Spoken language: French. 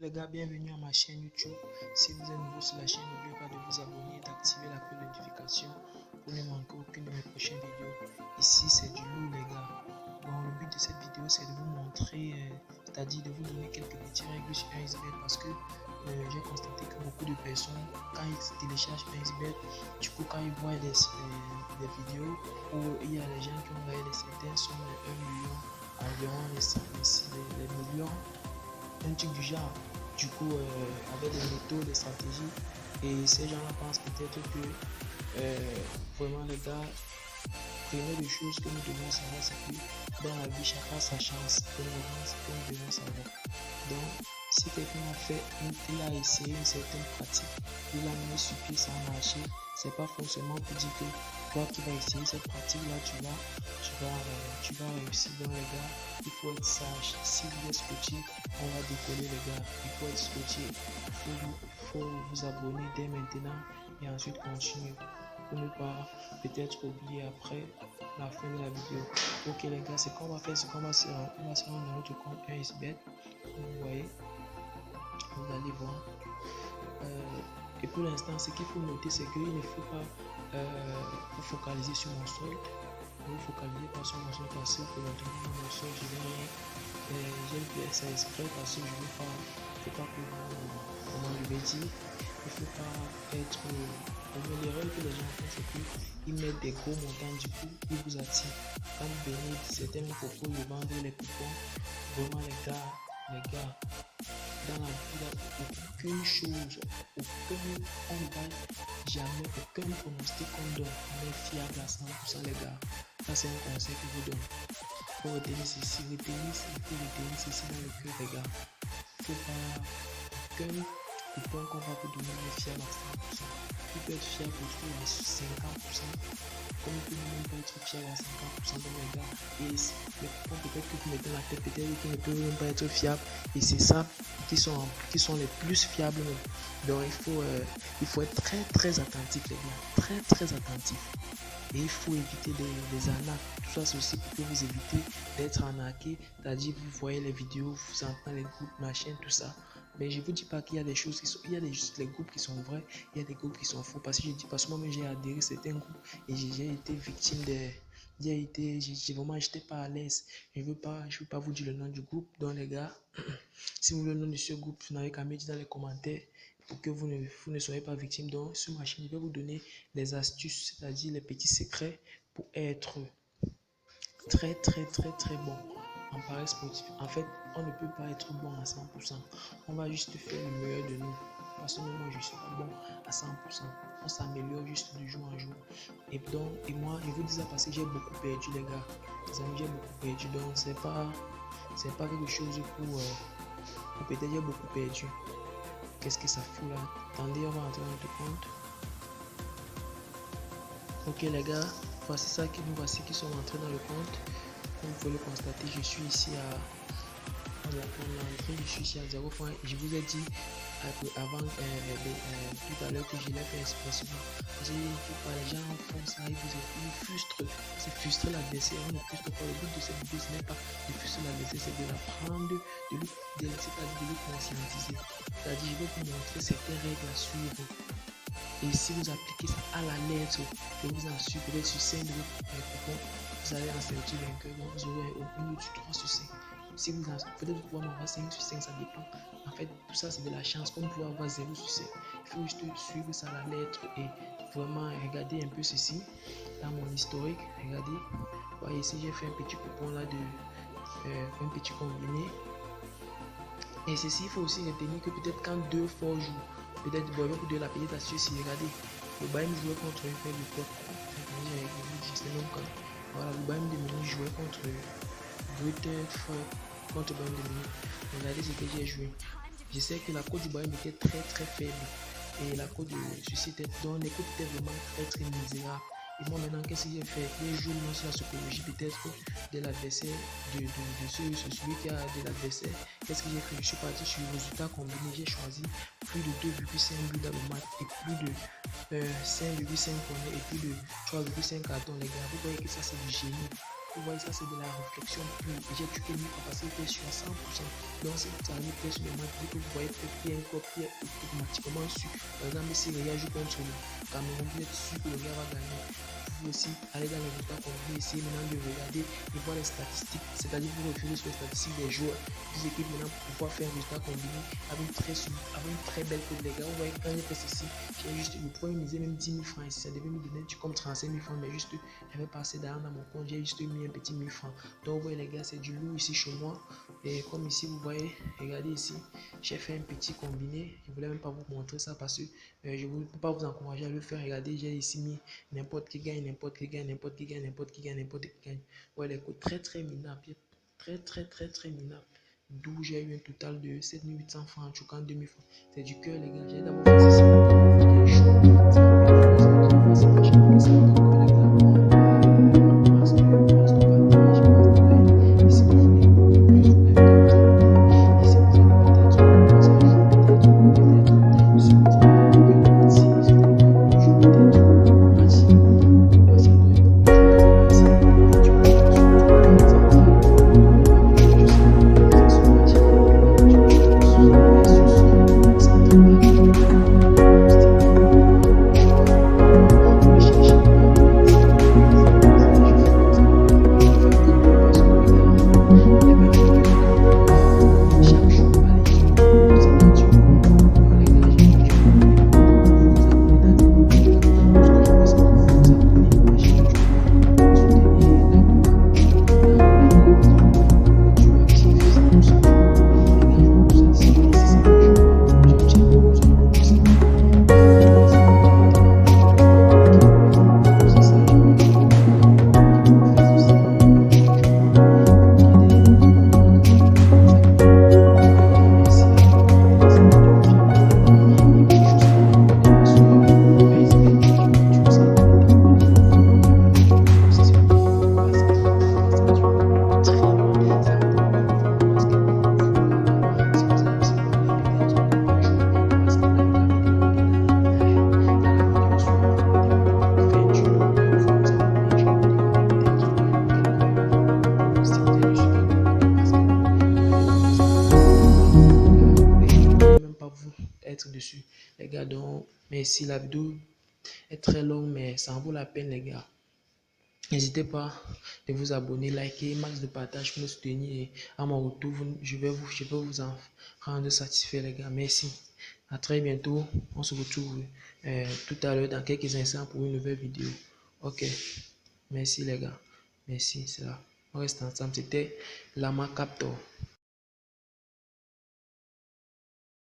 Les gars, bienvenue à ma chaîne YouTube. Si vous êtes nouveau sur la chaîne, n'oubliez pas de vous abonner et d'activer la cloche de notification pour ne manquer aucune de mes prochaines vidéos. Ici, c'est du lourd, les gars. Bon, le but de cette vidéo, c'est de vous montrer, c'est-à-dire de vous donner quelques petites règles sur 1xBet parce que j'ai constaté que beaucoup de personnes, quand ils téléchargent 1xBet, du coup, quand ils voient des vidéos où il y a des gens qui ont gagné certaines sommes de 1 million, environ les millions, un truc du genre. Du coup, avec des méthodes, des stratégies, et ces gens-là pensent peut-être que vraiment les gars, première des choses que nous devons savoir, c'est que dans la vie, chacun a sa chance. Premièrement, c'est que nous devons savoir. Donc, si quelqu'un a fait, il a essayé une certaine pratique, il a mis sur pied, ça a marché, c'est pas forcément pour dire que toi qui vas essayer cette pratique-là, tu vas réussir. Donc les gars, il faut être sage. Si vous êtes scotché, on va décoller les gars. Il faut être scotché. Il faut vous abonner dès maintenant et ensuite continuer pour ne pas peut-être oublier après la fin de la vidéo. Ok les gars, c'est qu'on va faire, c'est qu'on va se rendre dans notre compte 1xBet. Vous voyez, vous allez voir. Et pour l'instant, ce qu'il faut noter, c'est qu'il ne faut pas vous focaliser sur mon solde. Ne vous focalisez pas sur mon solde parce que pour maintenant, mon solde, je vais rien. J'aime faire ça exprès parce que je ne veux pas que comment je vais dire, il ne faut pas être. L'erreur que les gens font, c'est qu'ils mettent des gros montants, du coup, ils vous attirent. Quand vous venez certains propos de vendre les coupons, vraiment les gars, dans la vie, il n'y a aucune chose, on ne gagne jamais, aucun pronostic qu'on donne n'est fiable à 100% les gars. Ça c'est un conseil que je vous donne. Il faut retenir ceci, ceci dans le cœur les gars. Il ne faut pas aucun coupon qu'on va vous donner n'est fiable à 100%. Il peut être fiable pour vous à 50%, comme il peut même pas être fiable à 50% de mes gars. Et les coupons peut-être que vous mettez dans la tête, peut-être qu'ils ne peuvent même pas être fiables. Et c'est ça qui sont les plus fiables. Donc il faut être très attentif les gars, très attentif. Et il faut éviter les arnaques. Tout ça c'est aussi pour vous éviter d'être arnaqué. C'est-à-dire vous voyez les vidéos, vous entendez les groupes, machin, tout ça. Mais je ne vous dis pas qu'il y a des choses qui sont, il y a des groupes qui sont vrais, il y a des groupes qui sont faux. Parce que je dis parce que moi j'ai adhéré à certains groupes et j'ai été victime j'ai vraiment j'étais pas à l'aise. Je veux pas vous dire le nom du groupe. Donc les gars, si vous voulez le nom de ce groupe, vous n'avez qu'à me dire dans les commentaires pour que vous ne soyez pas victime. Donc sur ma chaîne, je vais vous donner des astuces, c'est-à-dire les petits secrets pour être très bon en paris sportif. En fait, on ne peut pas être bon à 100%. On va juste faire le meilleur de nous. Parce que moi, je ne suis pas bon à 100%. On s'améliore juste de jour en jour. Et moi, je vous dis ça parce que j'ai beaucoup perdu, les gars. Les amis, j'ai beaucoup perdu. Donc, c'est pas quelque chose pour peut-être j'ai beaucoup perdu. Qu'est-ce que ça fout là? Attendez, on va entrer dans notre compte. Ok, les gars, voici ça que nous voici qui sont entrés dans le compte. Comme vous pouvez le constater, je suis ici à l'entrée, je suis ici à 0 points. Je vous ai dit avant tout à l'heure que je l'ai fait expressement. Parce que les gens font ça, ils frustrent. C'est frustrer l'adversaire. On ne frustre pas. Le but de cette vidéo, ce n'est pas de frustrer l'adversaire, c'est de l'apprendre, de lui conscientiser. C'est-à-dire, je vais vous montrer certaines règles à suivre. Et si vous appliquez ça à la lettre, je vous assure, peut-être sur 5 de vos coupons, vous allez en sortir vainqueur. Donc vous aurez au minimum 3 sur 5. Si vous peut-être vous pouvez avoir 5 sur 5, ça dépend. En fait, tout ça c'est de la chance. Comme vous pouvez avoir 0 sur 5. Il faut juste suivre ça à la lettre et vraiment regarder un peu ceci dans mon historique. Regardez, voyez ici j'ai fait un petit coupon là un petit combiné. Et ceci, il faut aussi retenir que peut-être quand 2 fois jouent, peut-être vous de la petite astuce, regardez, le Bayern jouait contre une feuille de pop. Voilà, le Bayern de Munich jouait contre contre Bayern de Munich. Regardez ce que j'ai joué. Je sais que la cote du Bayern était très faible. Et la cote de ceci était, donc les cotes étaient vraiment très misérable. Et moi maintenant, qu'est-ce que j'ai fait? Les jours sur la psychologie peut-être de l'adversaire, de celui qui a de l'adversaire. Qu'est-ce que j'ai fait? Je suis parti sur le résultat combiné. J'ai choisi plus de 2,5 buts dans le match et plus de 5,5 points et plus de 3,5 cartons. Les gars, vous voyez que ça c'est du génie. Vous voyez, ça c'est de la réflexion pure. Et j'ai tué une capacité sur 100%. Donc si vous avez peut-être sur le match, que vous voyez peut-être qu'il y a un corps qui est automatiquement su. Par exemple, si le gars joue contre le Cameroun, vous êtes sûr que le gars va gagner. Vous aussi aller dans les résultats combinés, essayer maintenant de regarder et voir les statistiques, c'est-à-dire vous référez sur les statistiques des joueurs des équipes maintenant pour pouvoir faire un résultat combiné avec une très belle cote. Les gars, vous voyez, quand j'ai fait ceci, j'ai juste, vous pouvez miser même 10 000 francs ici, ça devait me donner comme 35 000 francs, mais juste, j'avais passé derrière dans mon compte, j'ai juste mis un petit 1000 francs. Donc, vous voyez, les gars, c'est du lourd ici chez moi. Et comme ici, vous voyez, regardez ici, j'ai fait un petit combiné. Je voulais même pas vous montrer ça parce que je ne peux pas vous encourager à le faire. Regardez, j'ai ici mis n'importe qui gagne, n'importe qui gagne, n'importe qui gagne, n'importe qui gagne, n'importe qui gagne. Ouais, les coûts très minables, très minables. D'où j'ai eu un total de 7800 francs en choquant 2000 francs. C'est du cœur, les gars. J'ai d'abord fait ça. J'ai chaud. Ça me permet de faire ces machins avec ça. Donc, les gars, parce que partage, et si vous voulez beaucoup plus, vous pouvez vous abonner. Et si vous allez peut-être commencer à jouer, peut-être sur le travail, match, si vous allez jouer peut-être match, ça doit être pour jouer dans le match, être dessus les gars. Donc merci, la vidéo est très longue mais ça en vaut la peine les gars. N'hésitez pas de vous abonner, liker, max de partage pour me soutenir et à mon retour je vais vous en rendre satisfait les gars. Merci, à très bientôt. On se retrouve tout à l'heure dans quelques instants pour une nouvelle vidéo. Ok, merci les gars, merci, c'est là, on reste ensemble. C'était Lama Captor.